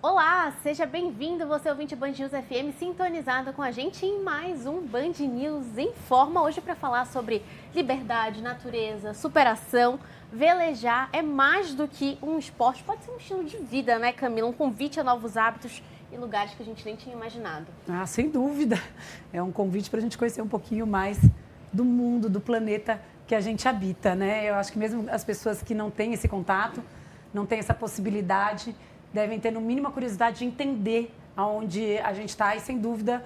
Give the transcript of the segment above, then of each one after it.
Olá, seja bem-vindo, você ouvinte Band News FM, sintonizado com a gente em mais um Band News em Forma. Hoje para falar sobre liberdade, natureza, superação. Velejar é mais do que um esporte, pode ser um estilo de vida, né, Camila? Um convite a novos hábitos e lugares que a gente nem tinha imaginado. Ah, sem dúvida. É um convite para a gente conhecer um pouquinho mais do mundo, do planeta que a gente habita, né? Eu acho que mesmo as pessoas que não têm esse contato, não têm essa possibilidade, devem ter no mínimo a curiosidade de entender aonde a gente está e, sem dúvida,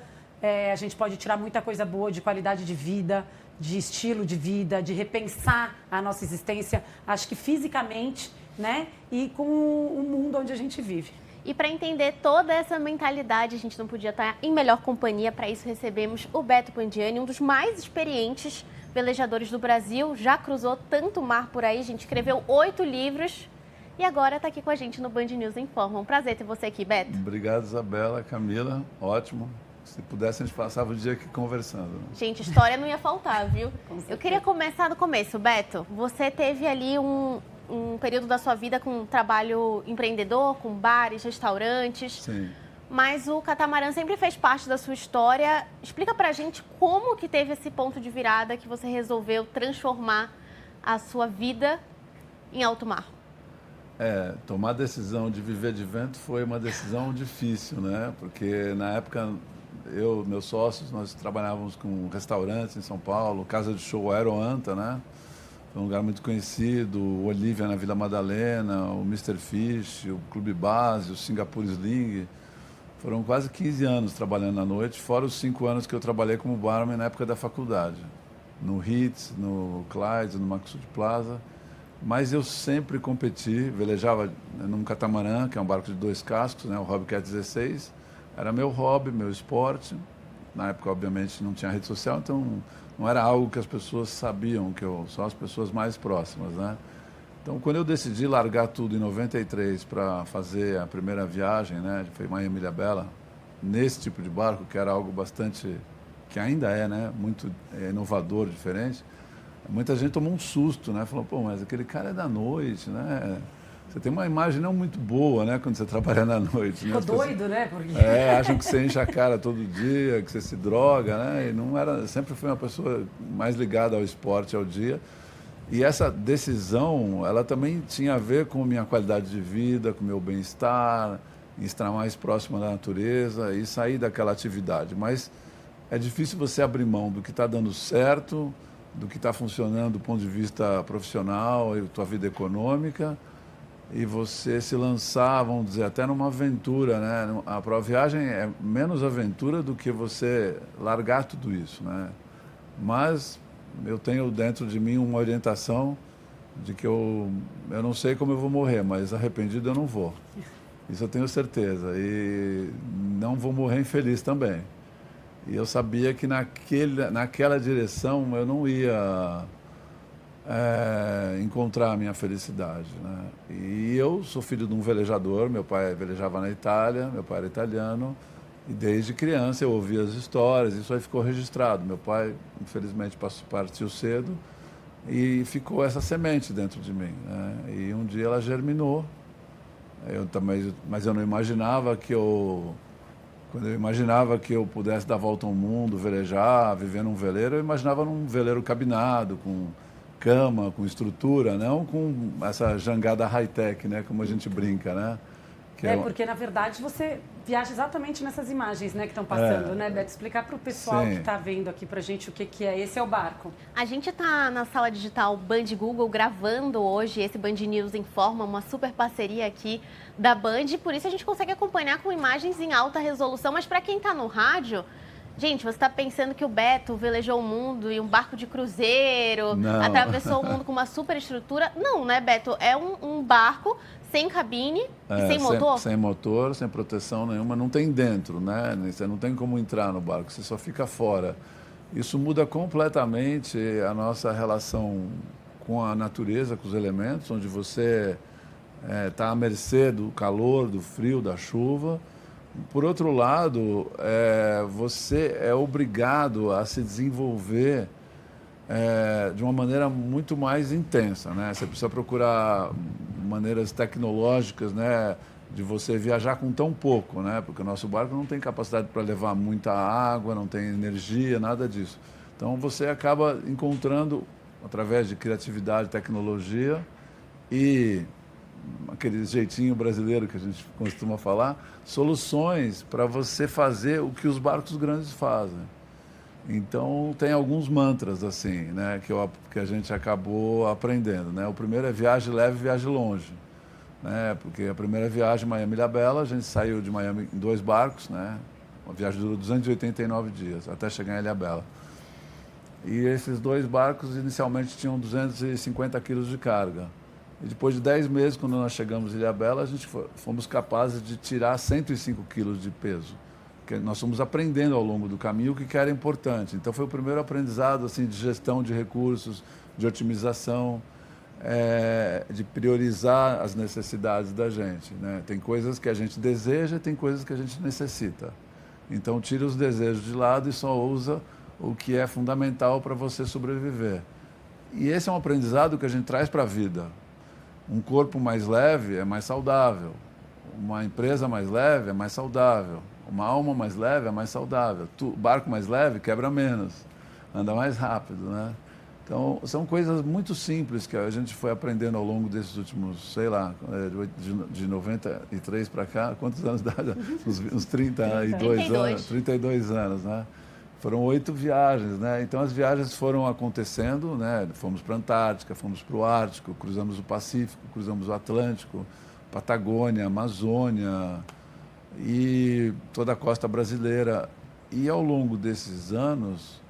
a gente pode tirar muita coisa boa de qualidade de vida, de estilo de vida, de repensar a nossa existência, acho que fisicamente, né? E com o mundo onde a gente vive. E para entender toda essa mentalidade, a gente não podia estar em melhor companhia. Para isso, recebemos o Beto Pandiani, um dos mais experientes velejadores do Brasil. Já cruzou tanto mar por aí, a gente escreveu 8 livros e agora está aqui com a gente no Band News em Forma. Um prazer ter você aqui, Beto. Obrigado, Isabela, Camila, ótimo. Se pudesse, a gente passava o dia aqui conversando. Gente, história não ia faltar, viu? Eu queria começar do começo. Beto, você teve ali um período da sua vida com um trabalho empreendedor, com bares, restaurantes. Sim. Mas o catamarã sempre fez parte da sua história. Explica pra gente como que teve esse ponto de virada que você resolveu transformar a sua vida em alto mar. Tomar a decisão de viver de vento foi uma decisão difícil, né? Porque na época, meus sócios, nós trabalhávamos com restaurantes em São Paulo, casa de show Aeroanta, né? Foi um lugar muito conhecido, o Olivia na Vila Madalena, o Mr. Fish, o Clube Base, o Singapore Sling. Foram quase 15 anos trabalhando à noite, fora os 5 anos que eu trabalhei como barman na época da faculdade. No Hits, no Clyde, no Maxud Plaza. Mas eu sempre competi, velejava num catamarã, que é um barco de 2 cascos, né, o Hobbycat 16. Era meu hobby, meu esporte. Na época, obviamente, não tinha rede social, então não era algo que as pessoas sabiam, só as pessoas mais próximas, né? Então, quando eu decidi largar tudo em 93 para fazer a primeira viagem, né, foi Miami-Ilhabela, nesse tipo de barco, que era algo bastante, que ainda é, né, muito inovador, diferente, muita gente tomou um susto, né? Falou, pô, mas aquele cara é da noite, né? Você tem uma imagem não muito boa, né, quando você trabalha na noite. Ficou doido, né? Porque... acham que você enche a cara todo dia, que você se droga, né? E não era, sempre fui uma pessoa mais ligada ao esporte, ao dia. E essa decisão, ela também tinha a ver com minha qualidade de vida, com meu bem-estar, em estar mais próximo da natureza e sair daquela atividade. Mas é difícil você abrir mão do que está dando certo, do que está funcionando do ponto de vista profissional e tua vida econômica, e você se lançar, vamos dizer, até numa aventura, né? A viagem é menos aventura do que você largar tudo isso, né? Mas eu tenho dentro de mim uma orientação de que eu não sei como eu vou morrer, mas arrependido eu não vou. Isso eu tenho certeza. E não vou morrer infeliz também. E eu sabia que naquela direção eu não ia encontrar a minha felicidade, né? E eu sou filho de um velejador, meu pai velejava na Itália, meu pai era italiano, e desde criança eu ouvia as histórias, isso aí ficou registrado. Meu pai, infelizmente, partiu cedo e ficou essa semente dentro de mim, né? E um dia ela germinou, mas eu não imaginava quando eu imaginava que eu pudesse dar volta ao mundo, velejar, viver num veleiro, eu imaginava num veleiro cabinado, com cama, com estrutura, não com essa jangada high-tech, né, como a gente brinca, né? Porque, na verdade, você viaja exatamente nessas imagens, né, que estão passando, né, Beto? Explicar para o pessoal que está vendo aqui para a gente o que é. Esse é o barco. A gente está na sala digital Band Google gravando hoje esse Band News em Forma, uma super parceria aqui da Band, e por isso a gente consegue acompanhar com imagens em alta resolução. Mas para quem está no rádio, gente, você está pensando que o Beto velejou o mundo em um barco de cruzeiro, atravessou o mundo com uma super estrutura. Não, né, Beto? É um barco sem cabine e sem motor? Sem motor, sem proteção nenhuma, não tem dentro, né? Você não tem como entrar no barco, você só fica fora. Isso muda completamente a nossa relação com a natureza, com os elementos, onde você está à mercê do calor, do frio, da chuva. Por outro lado, você é obrigado a se desenvolver de uma maneira muito mais intensa, né? Você precisa procurar maneiras tecnológicas, né, de você viajar com tão pouco, né? Porque o nosso barco não tem capacidade para levar muita água, não tem energia, nada disso. Então você acaba encontrando, através de criatividade, tecnologia e aquele jeitinho brasileiro que a gente costuma falar, soluções para você fazer o que os barcos grandes fazem. Então tem alguns mantras assim, né, que a gente acabou aprendendo, né? O primeiro é viagem leve, viagem longe, né? Porque a primeira viagem Miami-Ilhabela, a gente saiu de Miami em 2 barcos, né? Uma viagem durou 289 dias até chegar em Ilhabela. E esses 2 barcos inicialmente tinham 250 quilos de carga. E depois de 10 meses, quando nós chegamos em Ilhabela, a gente fomos capazes de tirar 105 quilos de peso. Que nós fomos aprendendo ao longo do caminho o que era importante. Então foi o primeiro aprendizado assim, de gestão de recursos, de otimização, de priorizar as necessidades da gente, né? Tem coisas que a gente deseja e tem coisas que a gente necessita. Então tira os desejos de lado e só usa o que é fundamental para você sobreviver. E esse é um aprendizado que a gente traz para a vida. Um corpo mais leve é mais saudável. Uma empresa mais leve é mais saudável. Uma alma mais leve é mais saudável. Barco mais leve quebra menos, anda mais rápido, né? Então, são coisas muito simples que a gente foi aprendendo ao longo desses últimos, sei lá, de 93 para cá, quantos anos dá? Uns 32 anos, né? Foram 8 viagens, né? Então, as viagens foram acontecendo, né? Fomos para a Antártica, fomos para o Ártico, cruzamos o Pacífico, cruzamos o Atlântico, Patagônia, Amazônia e toda a costa brasileira. E ao longo desses anos,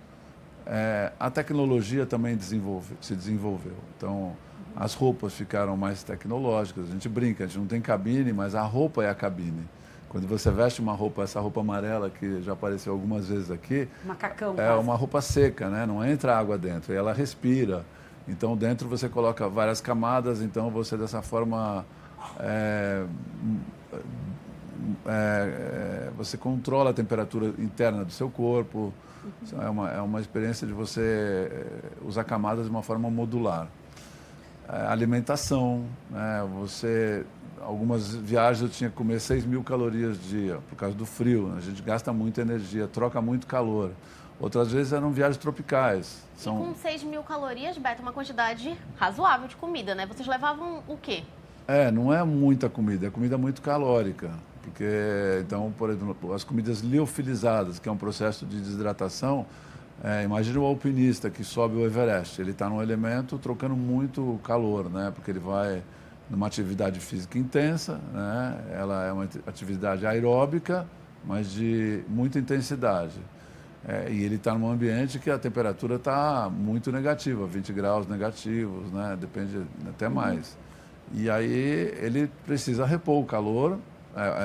a tecnologia também se desenvolveu. Então, as roupas ficaram mais tecnológicas. A gente brinca, a gente não tem cabine, mas a roupa é a cabine. Quando você veste uma roupa, essa roupa amarela que já apareceu algumas vezes aqui, macacão, é uma roupa seca, né? Não entra água dentro, e ela respira. Então, dentro você coloca várias camadas, então você dessa forma você controla a temperatura interna do seu corpo. É uma experiência de você usar camadas de uma forma modular. Alimentação, né? Algumas viagens eu tinha que comer 6.000 calorias dia, por causa do frio. Né? A gente gasta muita energia, troca muito calor. Outras vezes eram viagens tropicais. E com 6.000 calorias, Beto, uma quantidade razoável de comida, né? Vocês levavam o quê? Não é muita comida, é comida muito calórica. Porque, então, por exemplo, as comidas liofilizadas, que é um processo de desidratação, imagina o alpinista que sobe o Everest, ele está num elemento trocando muito calor, né? Porque ele vai numa atividade física intensa, né? Ela é uma atividade aeróbica, mas de muita intensidade. E ele está num ambiente que a temperatura está muito negativa, 20 graus negativos, né? Depende até mais. E aí ele precisa repor o calor,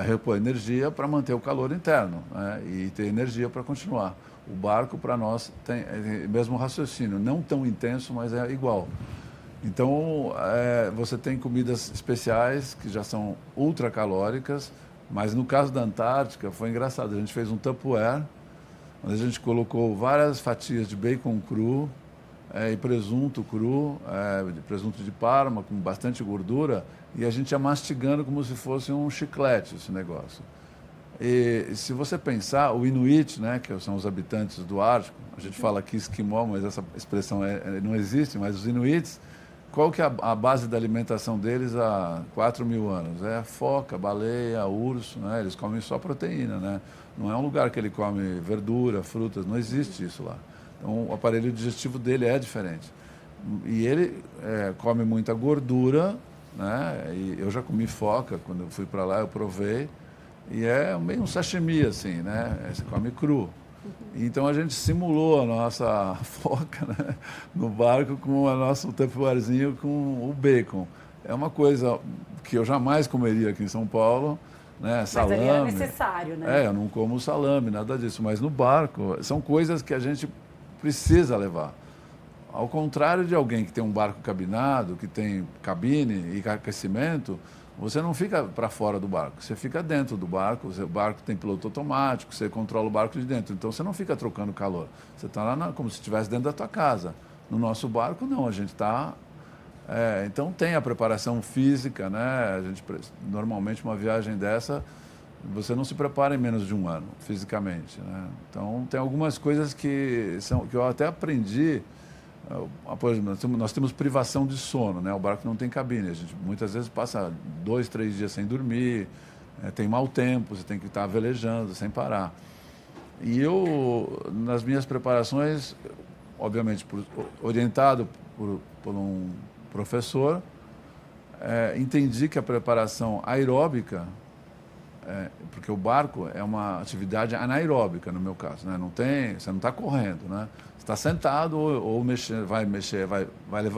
repor energia para manter o calor interno, né? E ter energia para continuar. O barco, para nós, tem o mesmo raciocínio, não tão intenso, mas é igual. Então, você tem comidas especiais que já são ultracalóricas, mas no caso da Antártica foi engraçado. A gente fez um Tupperware, onde a gente colocou várias fatias de bacon cru e presunto cru, presunto de Parma com bastante gordura, e a gente ia mastigando como se fosse um chiclete esse negócio. E se você pensar, o Inuit, né, que são os habitantes do Ártico, a gente fala aqui esquimó, mas essa expressão não existe, mas os Inuits, qual que é a base da alimentação deles há 4.000 anos? É foca, baleia, urso, né? Eles comem só proteína, né? Não é um lugar que ele come verdura, frutas, não existe isso lá. Então, o aparelho digestivo dele é diferente. E ele come muita gordura, né? E eu já comi foca, quando eu fui para lá eu provei, e é meio um sashimi, assim, né? Você come cru. Então a gente simulou a nossa foca, né, no barco com o nosso tupperwarezinho com o bacon. É uma coisa que eu jamais comeria aqui em São Paulo, né? Salame. Mas ali era necessário, né? Eu não como salame, nada disso. Mas no barco são coisas que a gente precisa levar. Ao contrário de alguém que tem um barco cabinado, que tem cabine e aquecimento, você não fica para fora do barco, você fica dentro do barco, o barco tem piloto automático, você controla o barco de dentro, então você não fica trocando calor, você está lá como se estivesse dentro da tua casa. No nosso barco, não, a gente está Então tem a preparação física, né? Normalmente uma viagem dessa, você não se prepara em menos de um ano, fisicamente, né? Então tem algumas coisas que eu até aprendi. Por exemplo, nós temos privação de sono, né? O barco não tem cabine, a gente muitas vezes passa 2, 3 dias sem dormir, tem mau tempo, você tem que estar velejando sem parar. E eu, nas minhas preparações, obviamente orientado por um professor, entendi que a preparação aeróbica, porque o barco é uma atividade anaeróbica, no meu caso, né? Você não está correndo, né? Você está sentado ou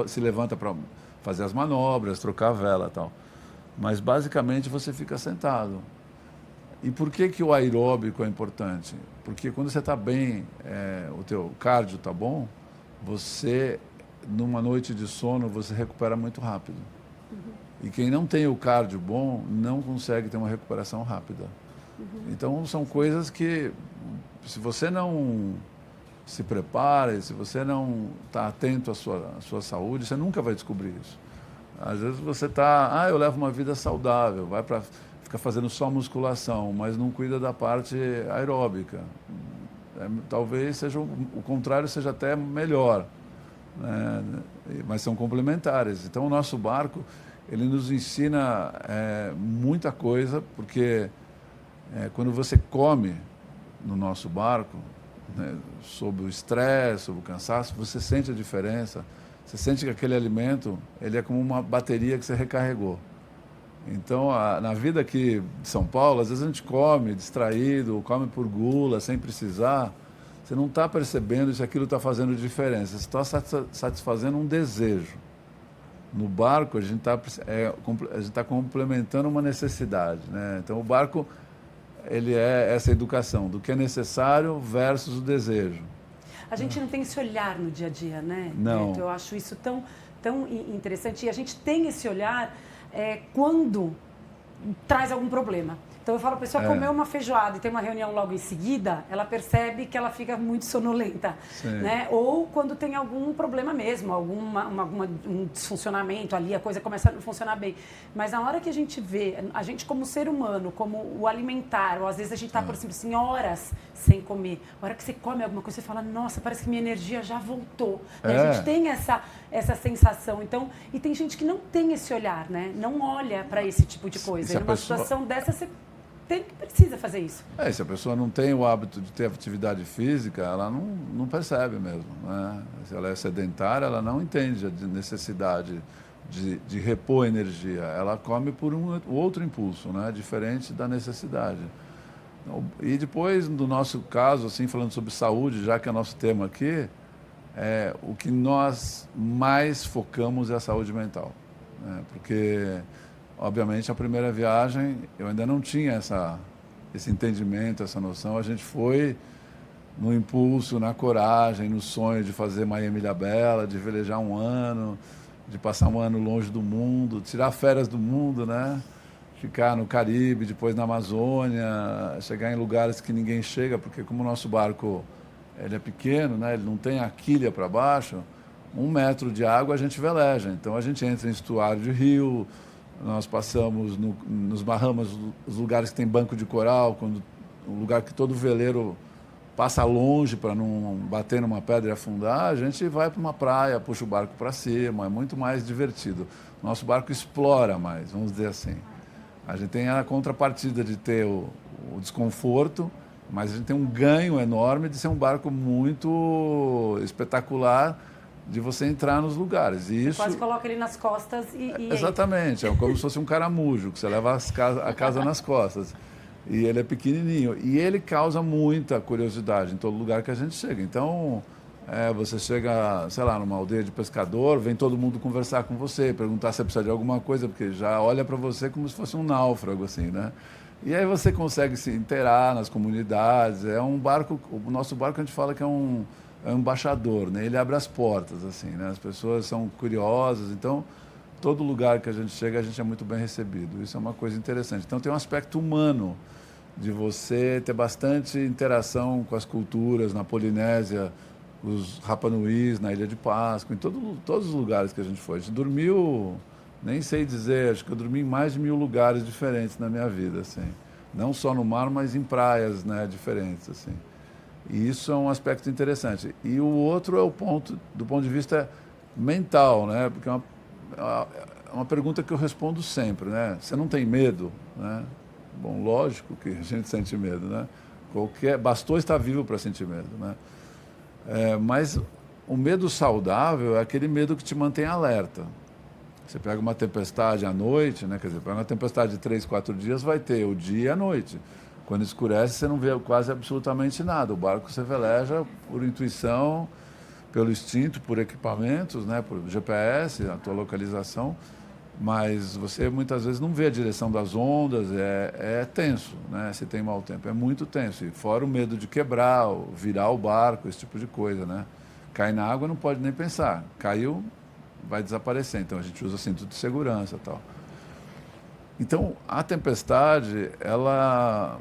se levanta para fazer as manobras, trocar a vela e tal. Mas, basicamente, você fica sentado. E por que o aeróbico é importante? Porque quando você está bem, o teu cardio está bom, você, numa noite de sono, você recupera muito rápido. E quem não tem o cardio bom, não consegue ter uma recuperação rápida. Então, são coisas que, se você não se prepara, se você não está atento à sua saúde, você nunca vai descobrir isso. Às vezes você está, eu levo uma vida saudável, vai para ficar fazendo só musculação, mas não cuida da parte aeróbica. Talvez seja o contrário, seja até melhor, né? Mas são complementares. Então, o nosso barco, ele nos ensina muita coisa, porque quando você come no nosso barco, né, sob o estresse, sob o cansaço, você sente a diferença. Você sente que aquele alimento, ele é como uma bateria que você recarregou. Então, na vida aqui de São Paulo, às vezes a gente come distraído, come por gula, sem precisar. Você não está percebendo se aquilo está fazendo diferença. Você está satisfazendo um desejo. No barco, a gente está complementando uma necessidade, né? Então, o barco, ele é essa educação do que é necessário versus o desejo. A gente não tem esse olhar no dia a dia, né? Não. Eu acho isso tão interessante. E a gente tem esse olhar quando traz algum problema. Então eu falo, a pessoa comeu uma feijoada e tem uma reunião logo em seguida, ela percebe que ela fica muito sonolenta, né? Ou quando tem algum problema mesmo, um desfuncionamento ali, a coisa começa a não funcionar bem. Mas na hora que a gente vê, a gente como ser humano, como o alimentar, ou às vezes a gente está, por exemplo, assim, horas sem comer. A hora que você come alguma coisa, você fala, nossa, parece que minha energia já voltou. A gente tem essa sensação. Então, e tem gente que não tem esse olhar, né? Não olha para esse tipo de coisa. E numa situação dessa, você precisa fazer isso. Se a pessoa não tem o hábito de ter atividade física, ela não percebe mesmo, né? Se ela é sedentária, ela não entende a necessidade de repor energia. Ela come por outro impulso, né? Diferente da necessidade. E depois, no nosso caso, assim, falando sobre saúde, já que é nosso tema aqui, o que nós mais focamos é a saúde mental, né? Porque, obviamente, a primeira viagem, eu ainda não tinha esse entendimento, essa noção. A gente foi no impulso, na coragem, no sonho de fazer Miami-Ilhabela, de velejar um ano, de passar um ano longe do mundo, tirar férias do mundo, né? Ficar no Caribe, depois na Amazônia, chegar em lugares que ninguém chega, porque como o nosso barco ele é pequeno, né? Ele não tem a quilha para baixo, 1 metro de água a gente veleja. Então a gente entra em estuário de rio, nós passamos nos Bahamas, os lugares que tem banco de coral, um lugar que todo veleiro passa longe para não bater numa pedra e afundar, a gente vai para uma praia, puxa o barco para cima, é muito mais divertido. Nosso barco explora mais, vamos dizer assim. A gente tem a contrapartida de ter o desconforto, mas a gente tem um ganho enorme de ser um barco muito espetacular, de você entrar nos lugares. E isso, quase coloca ele nas costas e exatamente, é como se fosse um caramujo, que você leva a casa nas costas. E ele é pequenininho. E ele causa muita curiosidade em todo lugar que a gente chega. Então, você chega, sei lá, numa aldeia de pescador, vem todo mundo conversar com você, perguntar se precisa de alguma coisa, porque já olha para você como se fosse um náufrago, assim, né? E aí você consegue se inteirar nas comunidades. É um barco, o nosso barco a gente fala que é um embaixador, né? Ele abre as portas, assim, né? As pessoas são curiosas, então todo lugar que a gente chega a gente é muito bem recebido. Isso é uma coisa interessante. Então tem um aspecto humano de você ter bastante interação com as culturas. Na Polinésia os Rapa Nuis na Ilha de Páscoa, em todos os lugares que a gente foi. A gente dormiu, nem sei dizer, acho que eu dormi em mais de 1000 lugares diferentes na minha vida, assim. Não só no mar, mas em praias, né, diferentes, assim. E isso é um aspecto interessante. E o outro é do ponto de vista mental, né, porque é uma pergunta que eu respondo sempre, né? Você não tem medo, né? Bom, lógico que a gente sente medo, né? Bastou estar vivo para sentir medo, né? Mas o medo saudável é aquele medo que te mantém alerta. Você pega uma tempestade à noite, né? Quer dizer, pega uma tempestade de 3, 4 dias, vai ter o dia e a noite. Quando escurece, você não vê quase absolutamente nada. O barco você veleja por intuição, pelo instinto, por equipamentos, né? Por GPS, a tua localização. Mas você muitas vezes não vê a direção das ondas, é tenso, né? Se tem mau tempo, é muito tenso. E fora o medo de quebrar, virar o barco, esse tipo de coisa, né? Cair na água não pode nem pensar. Caiu, vai desaparecer. Então a gente usa cinto de segurança e tal. Então a tempestade, ela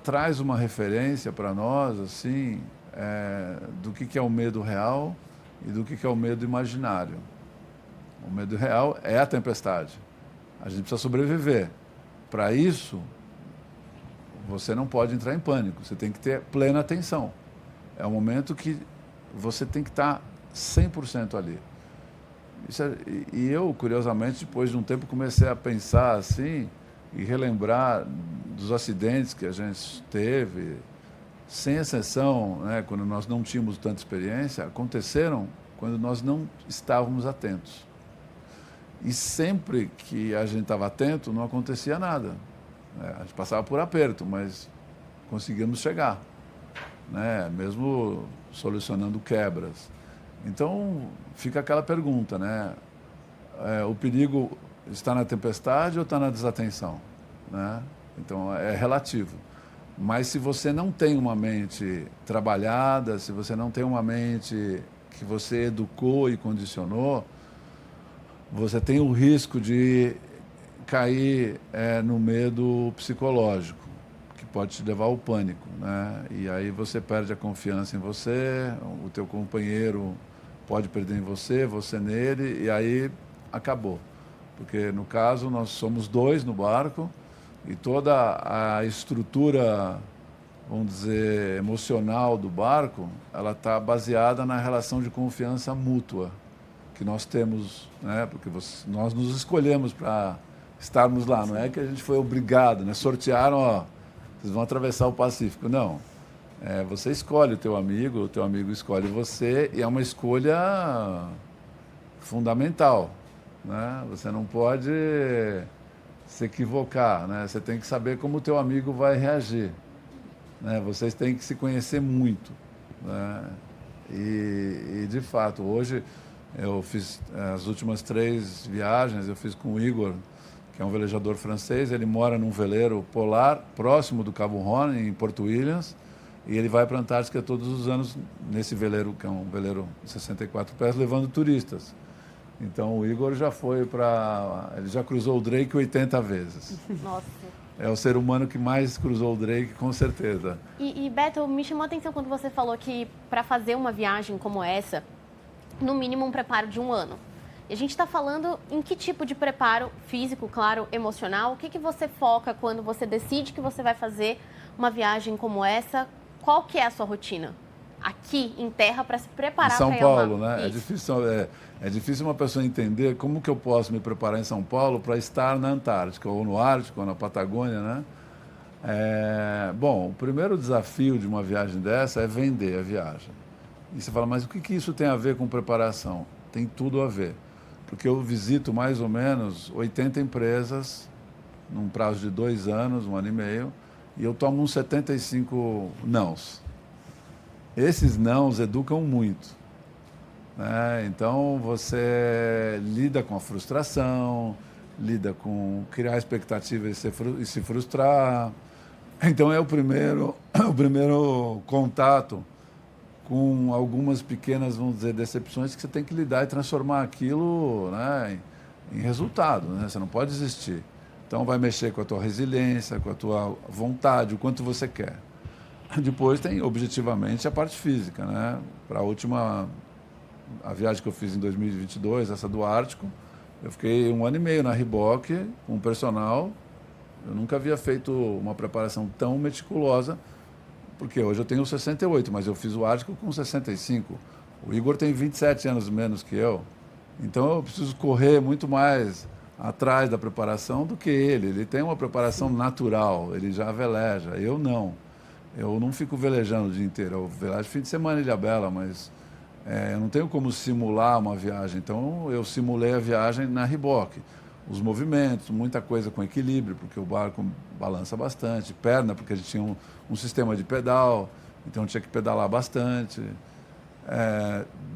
traz uma referência para nós, assim, do que é o medo real e do que é o medo imaginário. O medo real é a tempestade. A gente precisa sobreviver. Para isso, você não pode entrar em pânico. Você tem que ter plena atenção. É um momento que você tem que estar 100% ali. E eu, curiosamente, depois de um tempo, comecei a pensar assim e relembrar dos acidentes que a gente teve, sem exceção, né, quando nós não tínhamos tanta experiência, aconteceram quando nós não estávamos atentos. E sempre que a gente estava atento, não acontecia nada. A gente passava por aperto, mas conseguíamos chegar, né? Mesmo solucionando quebras. Então, fica aquela pergunta, né? O perigo está na tempestade ou está na desatenção? Né? Então, é relativo. Mas se você não tem uma mente trabalhada, se você não tem uma mente que você educou e condicionou, você tem o risco de cair no medo psicológico, que pode te levar ao pânico, né? E aí você perde a confiança em você, o teu companheiro pode perder em você, você nele, e aí acabou. Porque, no caso, nós somos 2 no barco e toda a estrutura, vamos dizer, emocional do barco, ela está baseada na relação de confiança mútua que nós temos, né? Porque nós nos escolhemos para estarmos lá, não é que a gente foi obrigado, né? Sortearam, ó, vocês vão atravessar o Pacífico. Não, você escolhe o teu amigo escolhe você, e é uma escolha fundamental, né? Você não pode se equivocar, né? Você tem que saber como o teu amigo vai reagir, né? Vocês têm que se conhecer muito, né? E de fato, hoje eu fiz as últimas 3 viagens, eu fiz com o Igor, que é um velejador francês. Ele mora num veleiro polar próximo do Cabo Horn, em Porto Williams, e ele vai para a Antártica todos os anos nesse veleiro, que é um veleiro de 64 pés, levando turistas. Então o Igor ele já cruzou o Drake 80 vezes. Nossa. É o ser humano que mais cruzou o Drake, com certeza. E Beto, me chamou a atenção quando você falou que para fazer uma viagem como essa, no mínimo um preparo de 1 ano. E a gente está falando em que tipo de preparo físico, claro, emocional? O que você foca quando você decide que você vai fazer uma viagem como essa? Qual que é a sua rotina aqui em terra para se preparar para ir ao mar? Em São Paulo, né? É difícil uma pessoa entender como que eu posso me preparar em São Paulo para estar na Antártica, ou no Ártico, ou na Patagônia, né? Bom, o primeiro desafio de uma viagem dessa é vender a viagem. E você fala, mas o que isso tem a ver com preparação? Tem tudo a ver. Porque eu visito mais ou menos 80 empresas num prazo de 2 anos, 1 ano e meio, e eu tomo uns 75 nãos. Esses nãos educam muito, né? Então você lida com a frustração, lida com criar expectativa e se frustrar. Então é o primeiro contato com algumas pequenas, vamos dizer, decepções que você tem que lidar e transformar aquilo, né, em resultado, né? Você não pode desistir. Então vai mexer com a tua resiliência, com a tua vontade, o quanto você quer. Depois tem, objetivamente, a parte física, né? Para a viagem que eu fiz em 2022, essa do Ártico, eu fiquei 1 ano e meio na Riboc com o personal. Eu nunca havia feito uma preparação tão meticulosa, porque hoje eu tenho 68, mas eu fiz o Ártico com 65. O Igor tem 27 anos menos que eu. Então eu preciso correr muito mais atrás da preparação do que ele. Ele tem uma preparação natural, ele já veleja. Eu não. Eu não fico velejando o dia inteiro. Eu velejo fim de semana em Ilhabela, mas eu não tenho como simular uma viagem. Então eu simulei a viagem na Riboc. Os movimentos, muita coisa com equilíbrio, porque o barco balança bastante. Perna, porque a gente tinha um sistema de pedal, então tinha que pedalar bastante.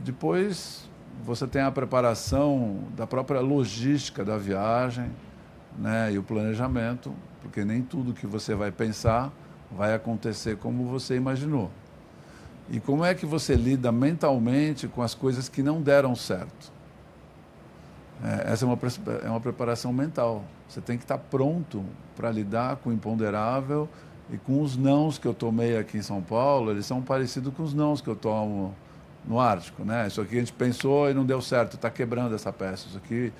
Depois você tem a preparação da própria logística da viagem, né, e o planejamento, porque nem tudo que você vai pensar vai acontecer como você imaginou. E como é que você lida mentalmente com as coisas que não deram certo? Essa é uma preparação mental. Você tem que estar pronto para lidar com o imponderável e com os nãos que eu tomei aqui em São Paulo. Eles são parecidos com os nãos que eu tomo no Ártico, né? Isso aqui a gente pensou e não deu certo, está quebrando essa peça. Isso aqui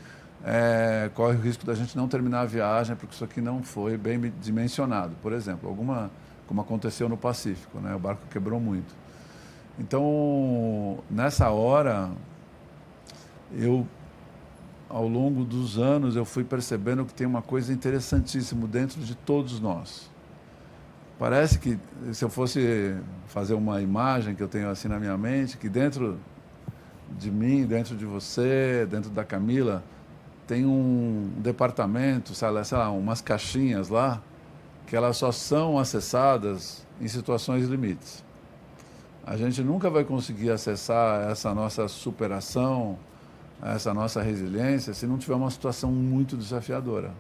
corre o risco da gente não terminar a viagem porque isso aqui não foi bem dimensionado. Por exemplo, como aconteceu no Pacífico, né? O barco quebrou muito. Então, nessa hora, ao longo dos anos, eu fui percebendo que tem uma coisa interessantíssima dentro de todos nós. Parece que, se eu fosse fazer uma imagem que eu tenho assim na minha mente, que dentro de mim, dentro de você, dentro da Camila, tem um departamento, sei lá, umas caixinhas lá, que elas só são acessadas em situações limites. A gente nunca vai conseguir acessar essa nossa superação, essa nossa resiliência, se não tiver uma situação muito desafiadora,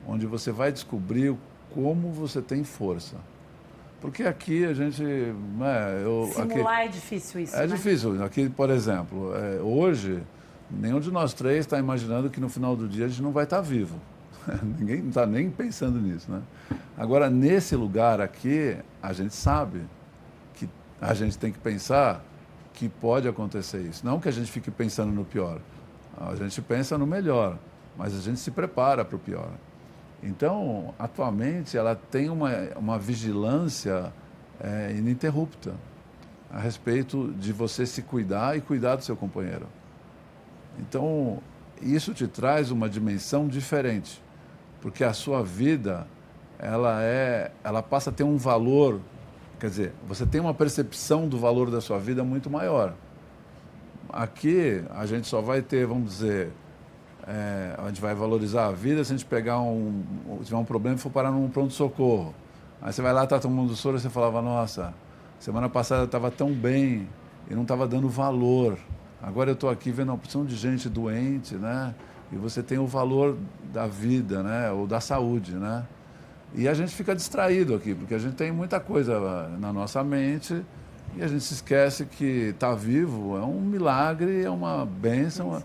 onde você vai descobrir como você tem força. Porque aqui a gente... Simular é difícil isso, né? Difícil. Aqui, por exemplo, hoje, nenhum de nós três está imaginando que no final do dia a gente não vai estar vivo. Ninguém não está nem pensando nisso, né? Agora, nesse lugar aqui, a gente sabe que a gente tem que pensar que pode acontecer isso. Não que a gente fique pensando no pior. A gente pensa no melhor, mas a gente se prepara para o pior. Então, atualmente, ela tem uma vigilância ininterrupta a respeito de você se cuidar e cuidar do seu companheiro. Então, isso te traz uma dimensão diferente, porque a sua vida, ela passa a ter um valor. Quer dizer, você tem uma percepção do valor da sua vida muito maior. Aqui, a gente só vai ter, vamos dizer, a gente vai valorizar a vida se a gente tiver um problema e for parar num pronto-socorro. Aí você vai lá, está tomando soro e você falava, nossa, semana passada eu estava tão bem e não estava dando valor. Agora eu estou aqui vendo uma porção de gente doente, né? E você tem o valor da vida, né? Ou da saúde, né? E a gente fica distraído aqui, porque a gente tem muita coisa na nossa mente e a gente se esquece que estar vivo é um milagre, é uma bênção,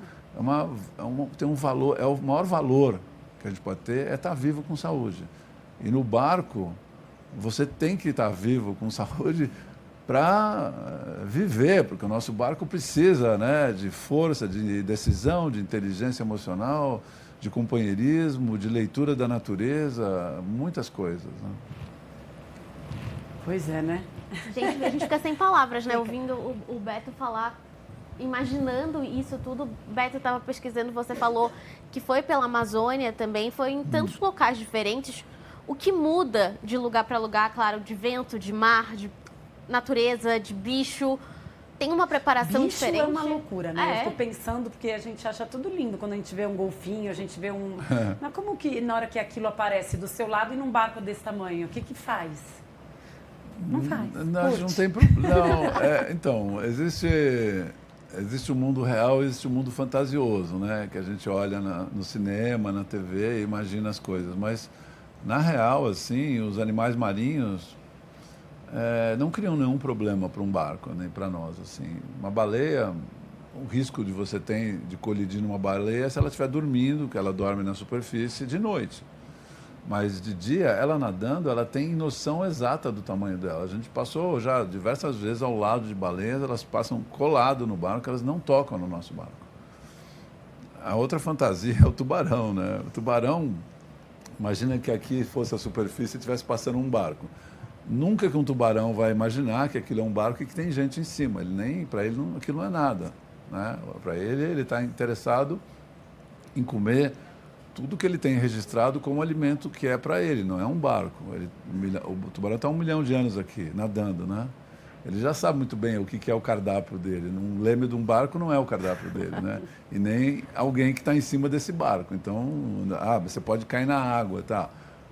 tem um valor, o maior valor que a gente pode ter é estar vivo com saúde. E no barco, você tem que estar vivo com saúde para viver, porque o nosso barco precisa, né, de força, de decisão, de inteligência emocional, de companheirismo, de leitura da natureza, muitas coisas. Né? Pois é, né? Gente, a gente fica sem palavras, né? Ouvindo o Beto falar, imaginando isso tudo. Beto estava pesquisando, você falou que foi pela Amazônia também, foi em tantos locais diferentes. O que muda de lugar para lugar, claro, de vento, de mar, de natureza, de bicho... Tem uma preparação diferente. Bicho é uma loucura, né? Eu fico pensando, porque a gente acha tudo lindo quando a gente vê um golfinho, a gente vê um... Mas como que, na hora que aquilo aparece do seu lado e num barco desse tamanho, o que que faz? Não faz. Não tem problema. Então, existe o mundo real e existe o mundo fantasioso, né? Que a gente olha no cinema, na TV e imagina as coisas. Mas, na real, assim, os animais marinhos... não criam nenhum problema para um barco, nem para nós. Assim. Uma baleia, o risco de você ter de colidir numa baleia é se ela estiver dormindo, que ela dorme na superfície de noite. Mas de dia, ela nadando, ela tem noção exata do tamanho dela. A gente passou já diversas vezes ao lado de baleias, elas passam colado no barco, elas não tocam no nosso barco. A outra fantasia é o tubarão, né? O tubarão, imagina que aqui fosse a superfície e estivesse passando um barco. Nunca que um tubarão vai imaginar que aquilo é um barco e que tem gente em cima. Para ele, aquilo não é nada, né? Para ele está interessado em comer tudo que ele tem registrado como alimento que é para ele, não é um barco. O tubarão está há 1 milhão de anos aqui, nadando, né? Ele já sabe muito bem o que é o cardápio dele. Um leme de um barco não é o cardápio dele, né? E nem alguém que está em cima desse barco. Então, você pode cair na água e tal.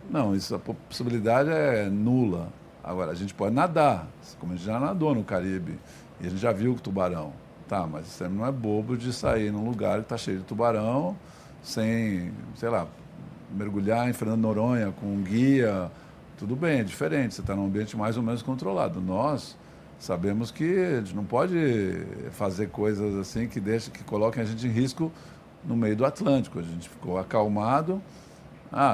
Não, a possibilidade é nula. Agora, a gente pode nadar, como a gente já nadou no Caribe, e a gente já viu o tubarão. Tá, mas você não é bobo de sair num lugar que está cheio de tubarão, sem, sei lá, mergulhar em Fernando de Noronha com um guia. Tudo bem, é diferente, você está num ambiente mais ou menos controlado. Nós sabemos que a gente não pode fazer coisas assim que coloquem a gente em risco no meio do Atlântico. A gente ficou acalmado,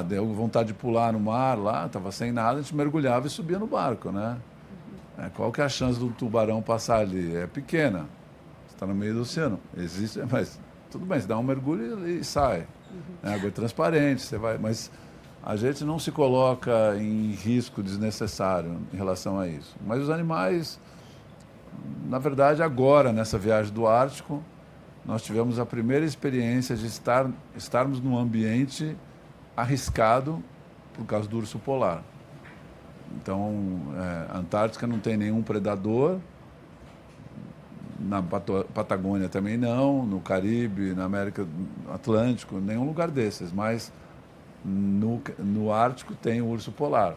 deu vontade de pular no mar lá, estava sem nada, a gente mergulhava e subia no barco, né? Qual que é a chance do tubarão passar ali? É pequena, você está no meio do oceano, existe, mas tudo bem, você dá um mergulho e sai. A água é transparente, você vai, mas a gente não se coloca em risco desnecessário em relação a isso. Mas os animais, na verdade, agora, nessa viagem do Ártico, nós tivemos a primeira experiência de estarmos num ambiente arriscado por causa do urso polar. Então, a Antártica não tem nenhum predador, na Patagônia também não, no Caribe, na América Atlântico, nenhum lugar desses, mas no Ártico tem o urso polar,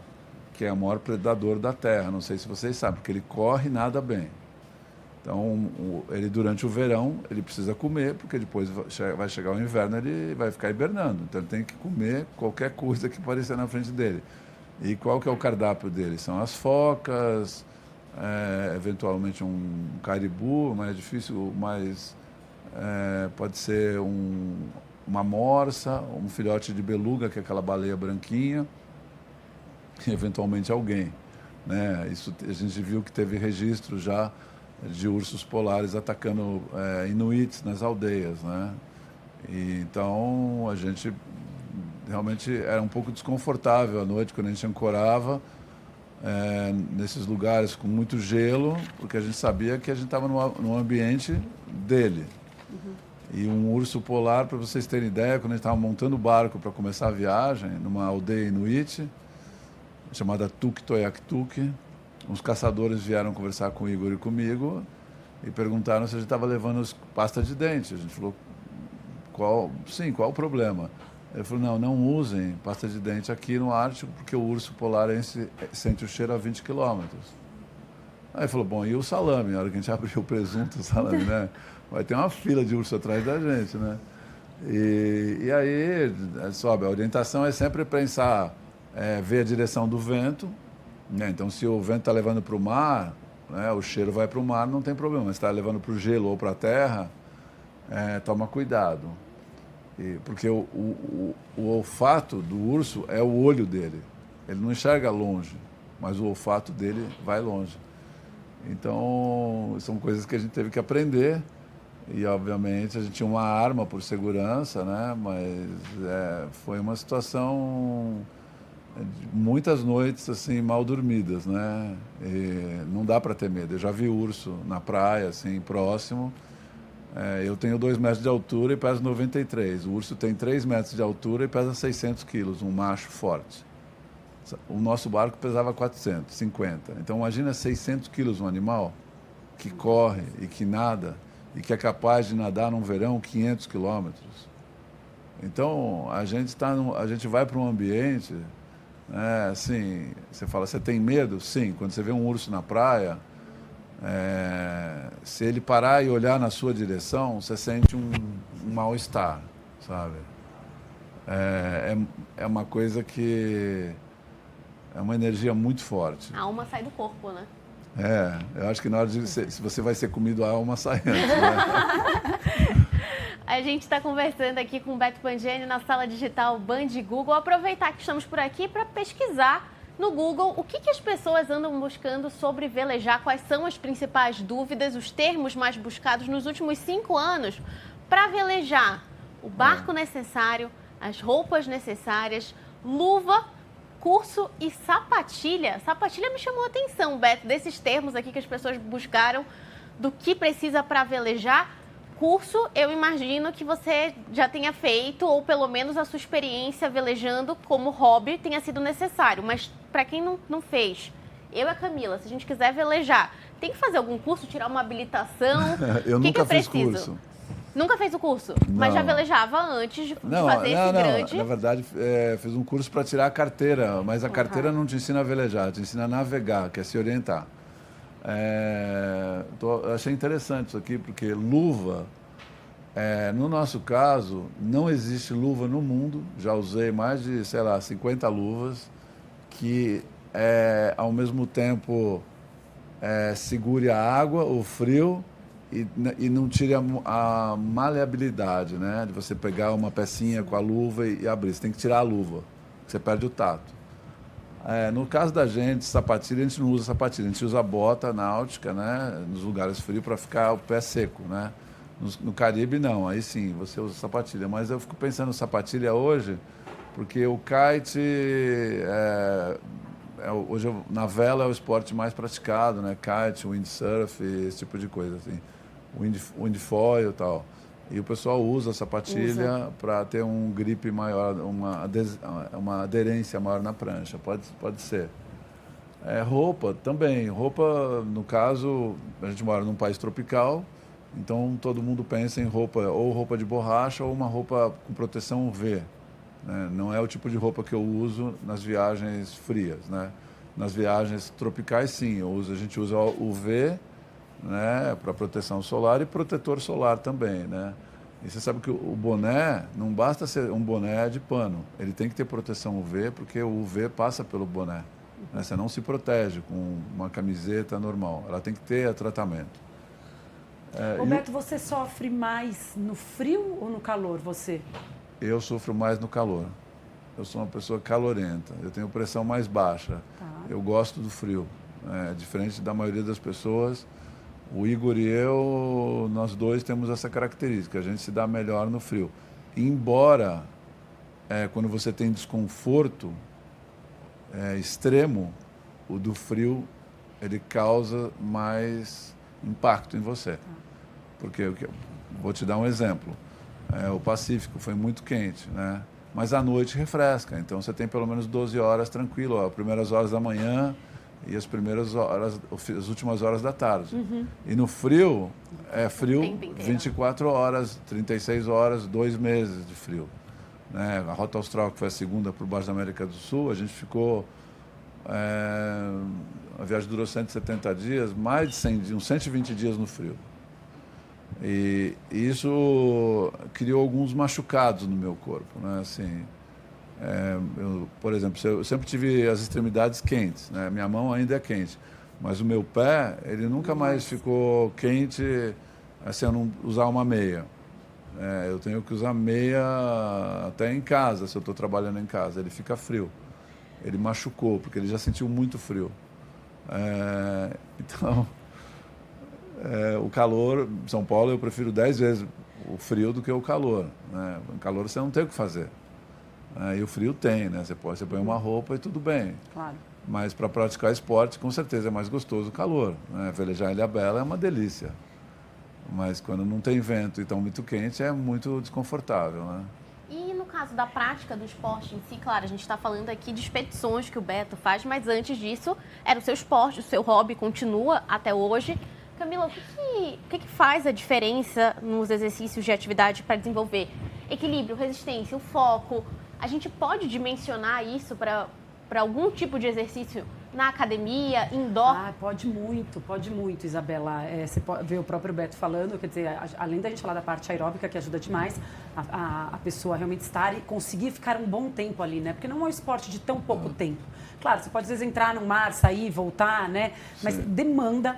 que é o maior predador da Terra, não sei se vocês sabem, porque ele corre e nada bem. Então, ele durante o verão, ele precisa comer, porque depois vai chegar o inverno, ele vai ficar hibernando. Então, ele tem que comer qualquer coisa que aparecer na frente dele. E qual que é o cardápio dele? São as focas, eventualmente um caribu, mais difícil, mas pode ser uma morsa, um filhote de beluga, que é aquela baleia branquinha, e eventualmente alguém, né? Isso a gente viu que teve registro já de ursos polares atacando inuits nas aldeias, né? E, então a gente realmente era um pouco desconfortável à noite quando a gente ancorava nesses lugares com muito gelo, porque a gente sabia que a gente estava no ambiente dele. E um urso polar, para vocês terem ideia, quando a gente estava montando o barco para começar a viagem, numa aldeia inuit, chamada Tuktoyaktuk, uns caçadores vieram conversar com o Igor e comigo e perguntaram se a gente estava levando pasta de dente. A gente falou, qual o problema? Ele falou, não usem pasta de dente aqui no Ártico, porque o urso polar sente o cheiro a 20 quilômetros. Aí ele falou, bom, e o salame? Na hora que a gente abriu o presunto, o salame, né? Vai ter uma fila de urso atrás da gente, né? E aí, a orientação é sempre pensar, ver a direção do vento, né? Então, se o vento está levando para o mar, né, o cheiro vai para o mar, não tem problema. Se está levando para o gelo ou para a terra, toma cuidado. Porque o olfato do urso é o olho dele. Ele não enxerga longe, mas o olfato dele vai longe. Então, são coisas que a gente teve que aprender. E, obviamente, a gente tinha uma arma por segurança, né? Mas foi uma situação de muitas noites assim, mal dormidas, né? E não dá para ter medo. Eu já vi urso na praia, assim, próximo. Eu tenho 2 metros de altura e peso 93. O urso tem 3 metros de altura e pesa 600 quilos, um macho forte. O nosso barco pesava 450. Então, imagina 600 quilos um animal que corre e que nada e que é capaz de nadar num verão 500 quilômetros. Então, a gente vai para um ambiente, né, assim, você fala, você tem medo? Sim, quando você vê um urso na praia, se ele parar e olhar na sua direção, você sente um mal-estar, sabe? É uma coisa que é uma energia muito forte. A alma sai do corpo, né? Eu acho que na hora se você vai ser comido, a alma sai antes, né? A gente está conversando aqui com o Beto Pangiani na sala digital Band Google. Aproveitar que estamos por aqui para pesquisar no Google o que as pessoas andam buscando sobre velejar, quais são as principais dúvidas, os termos mais buscados nos últimos 5 anos para velejar. O barco necessário, as roupas necessárias, luva, curso e sapatilha. Sapatilha me chamou a atenção, Beto, desses termos aqui que as pessoas buscaram, do que precisa para velejar. Curso, eu imagino que você já tenha feito, ou pelo menos a sua experiência velejando como hobby tenha sido necessário. Mas para quem não fez, eu e a Camila, se a gente quiser velejar, tem que fazer algum curso, tirar uma habilitação? Eu nunca fiz curso. Nunca fez o curso? Não. Mas já velejava antes de fazer esse grande? Na verdade, fiz um curso para tirar a carteira, mas a carteira não te ensina a velejar, te ensina a navegar, que é se orientar. Achei interessante isso aqui, porque luva, no nosso caso, não existe luva no mundo. Já usei mais de, 50 luvas, que ao mesmo tempo segure a água, o frio, e não tire a maleabilidade, né? De você pegar uma pecinha com a luva e abrir. Você tem que tirar a luva, você perde o tato. No caso da gente, sapatilha, a gente não usa sapatilha, a gente usa bota náutica, né, nos lugares frios para ficar o pé seco, né? No Caribe, não, aí sim, você usa sapatilha. Mas eu fico pensando em sapatilha hoje, porque o kite, hoje na vela é o esporte mais praticado, né? Kite, windsurf, esse tipo de coisa, assim. Windfoil e tal. E o pessoal usa a sapatilha para ter um grip maior, uma aderência maior na prancha, pode ser. Roupa também. Roupa, no caso, a gente mora num país tropical, então todo mundo pensa em roupa, ou roupa de borracha ou uma roupa com proteção UV. Né? Não é o tipo de roupa que eu uso nas viagens frias. Né? Nas viagens tropicais, sim, a gente usa UV, né, para proteção solar e protetor solar também, né? E você sabe que o boné não basta ser um boné de pano, ele tem que ter proteção UV, porque o UV passa pelo boné, né? Você não se protege com uma camiseta normal, ela tem que ter tratamento. Roberto, você sofre mais no frio ou no calor, você? Eu sofro mais no calor. Eu sou uma pessoa calorenta, eu tenho pressão mais baixa, eu gosto do frio, diferente da maioria das pessoas. O Igor e eu, nós dois temos essa característica, a gente se dá melhor no frio. Embora, quando você tem desconforto extremo, o do frio, ele causa mais impacto em você. Porque, vou te dar um exemplo, o Pacífico foi muito quente, né? Mas à noite refresca, então você tem pelo menos 12 horas tranquilo, as primeiras horas da manhã e as últimas horas da tarde. E no frio, frio 24 horas, 36 horas, 2 meses de frio. Né? A Rota Austral, que foi a segunda por baixo da América do Sul, a gente ficou... a viagem durou 170 dias, mais de 100 dias, uns 120 dias no frio. E isso criou alguns machucados no meu corpo, né? Assim, por exemplo, eu sempre tive as extremidades quentes, né? Minha mão ainda é quente, mas o meu pé, ele nunca mais ficou quente, assim, eu não usar uma meia. Eu tenho que usar meia até em casa, se eu estou trabalhando em casa, ele fica frio. Ele machucou, porque ele já sentiu muito frio. Então, o calor, em São Paulo, eu prefiro 10 vezes o frio do que o calor. Né? O calor você não tem o que fazer. E o frio tem, né? Você põe uma roupa e tudo bem. Claro. Mas para praticar esporte, com certeza é mais gostoso o calor. Né? Velejar em Ilhabela é uma delícia. Mas quando não tem vento e está muito quente, é muito desconfortável, né? E no caso da prática do esporte em si, claro, a gente está falando aqui de expedições que o Beto faz, mas antes disso era o seu esporte, o seu hobby continua até hoje. Camila, o que faz a diferença nos exercícios de atividade para desenvolver equilíbrio, resistência, o foco? A gente pode dimensionar isso para algum tipo de exercício na academia, indoor? Pode muito, Isabela. Você pode ver o próprio Beto falando, quer dizer, além da gente falar da parte aeróbica, que ajuda demais a pessoa realmente estar e conseguir ficar um bom tempo ali, né? Porque não é um esporte de tão pouco tempo. Claro, você pode às vezes entrar no mar, sair, voltar, né? Mas demanda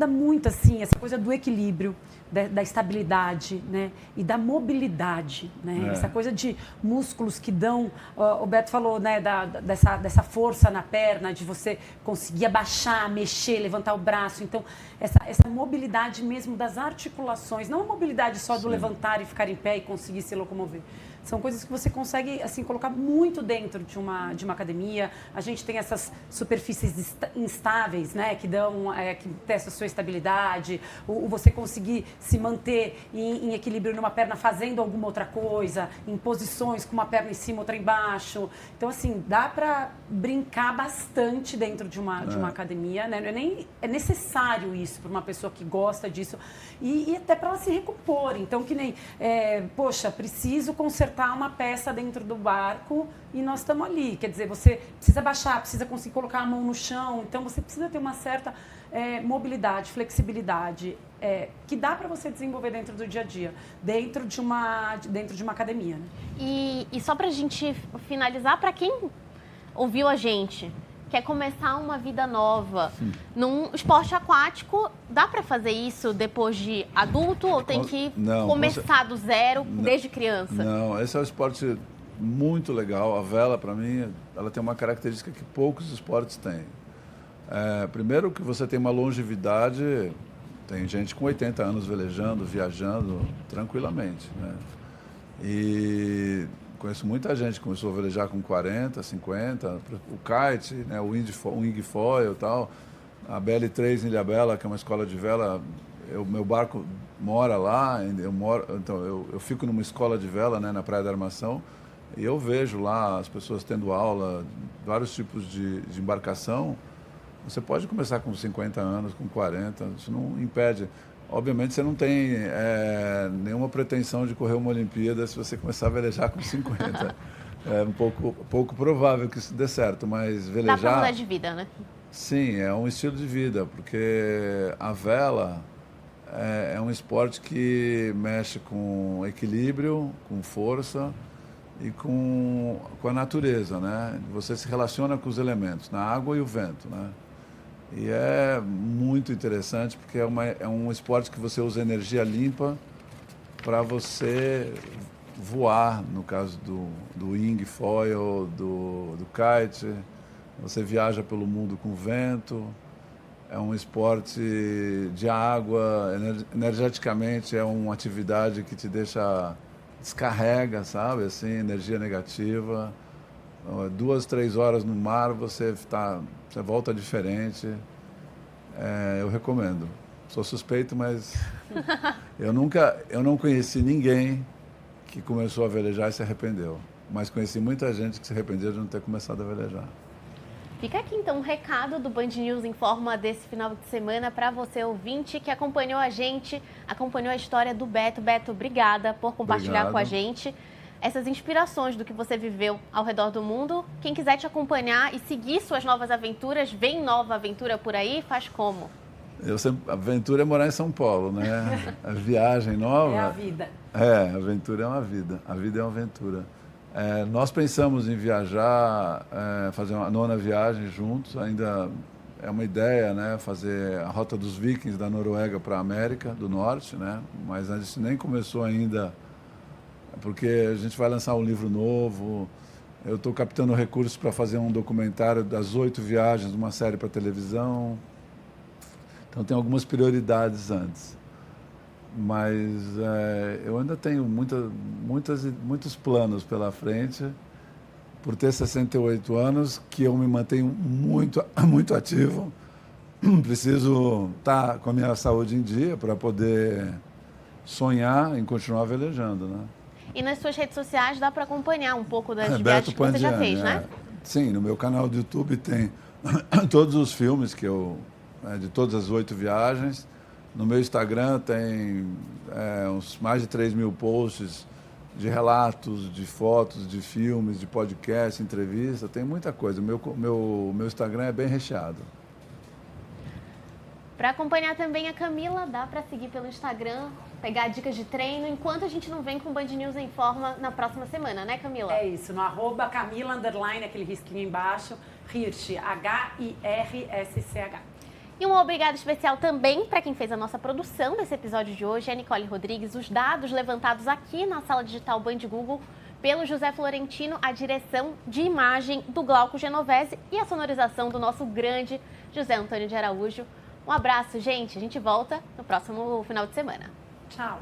muito, assim, essa coisa do equilíbrio, da estabilidade, né? E da mobilidade, né? Essa coisa de músculos que dão... O Beto falou, né? Dessa força na perna, de você conseguir abaixar, mexer, levantar o braço. Então, essa mobilidade mesmo das articulações, não a mobilidade só do levantar e ficar em pé e conseguir se locomover. São coisas que você consegue, assim, colocar muito dentro de uma academia. A gente tem essas superfícies instáveis, né? Que testam a sua estabilidade. Você conseguir se manter em equilíbrio numa perna fazendo alguma outra coisa, em posições com uma perna em cima, outra embaixo. Então, assim, dá para brincar bastante dentro de uma academia, né? É necessário isso para uma pessoa que gosta disso e até para ela se recompor. Então, que nem, poxa, preciso consertar uma peça dentro do barco e nós estamos ali. Quer dizer, você precisa baixar, precisa conseguir colocar a mão no chão. Então, você precisa ter uma certa mobilidade, flexibilidade, que dá para você desenvolver dentro do dia a dia, dentro de uma academia. Né? E só para a gente finalizar, para quem ouviu a gente, quer começar uma vida nova num esporte aquático, dá para fazer isso depois de adulto ou tem que começar do zero desde criança? Não, esse é um esporte muito legal. A vela, para mim, ela tem uma característica que poucos esportes têm. Primeiro que você tem uma longevidade, tem gente com 80 anos velejando, viajando tranquilamente, né? E conheço muita gente que começou a velejar com 40, 50, o kite, né, o wingfoil e tal, a BL3 em Ilhabela, que é uma escola de vela, meu barco mora lá, então eu fico numa escola de vela, né, na Praia da Armação, e eu vejo lá as pessoas tendo aula, vários tipos de embarcação. Você pode começar com 50 anos, com 40, isso não impede. Obviamente você não tem nenhuma pretensão de correr uma Olimpíada se você começar a velejar com 50. É um pouco provável que isso dê certo, mas velejar... Dá para mudar de vida, né? Sim, é um estilo de vida, porque a vela é um esporte que mexe com equilíbrio, com força e com a natureza, né? Você se relaciona com os elementos, na água e o vento, né? E é muito interessante porque é um esporte que você usa energia limpa para você voar, no caso do wingfoil, do kite. Você viaja pelo mundo com vento. É um esporte de água, energeticamente é uma atividade que te descarrega, sabe, assim, energia negativa. 2, 3 horas no mar, você volta diferente. Eu recomendo. Sou suspeito, mas eu não conheci ninguém que começou a velejar e se arrependeu. Mas conheci muita gente que se arrependeu de não ter começado a velejar. Fica aqui então um recado do Band News Informa desse final de semana para você ouvinte que acompanhou a gente, acompanhou a história do Beto. Beto, obrigada por compartilhar com a gente essas inspirações do que você viveu ao redor do mundo. Quem quiser te acompanhar e seguir suas novas aventuras, vem nova aventura por aí, faz como? A aventura é morar em São Paulo, né? A viagem nova... É a vida. A aventura é uma vida. A vida é uma aventura. Nós pensamos em viajar, fazer uma 9ª viagem juntos, ainda é uma ideia, né? Fazer a Rota dos Vikings da Noruega para a América do Norte, né? Mas a gente nem começou ainda, porque a gente vai lançar um livro novo. Eu estou captando recursos para fazer um documentário das 8 viagens, uma série para televisão. Então tem algumas prioridades antes. Mas eu ainda tenho muitos planos pela frente, por ter 68 anos, que eu me mantenho muito ativo. Preciso estar com a minha saúde em dia para poder sonhar em continuar velejando, né? E nas suas redes sociais dá para acompanhar um pouco das Beto viagens que você já Pandiani, fez, né? Sim, no meu canal do YouTube tem todos os filmes de todas as 8 viagens. No meu Instagram tem uns mais de 3.000 posts de relatos, de fotos, de filmes, de podcast, entrevista. Tem muita coisa. Meu Instagram é bem recheado. Para acompanhar também a Camila, dá para seguir pelo Instagram, pegar dicas de treino, enquanto a gente não vem com o Band News Informa na próxima semana, né, Camila? É isso, no @Camila_, aquele risquinho embaixo, Hirsch, HIRSCH. E um obrigado especial também para quem fez a nossa produção desse episódio de hoje, a Nicole Rodrigues, os dados levantados aqui na sala digital Band Google pelo José Florentino, a direção de imagem do Glauco Genovese e a sonorização do nosso grande José Antônio de Araújo. Um abraço, gente. A gente volta no próximo final de semana. Tchau.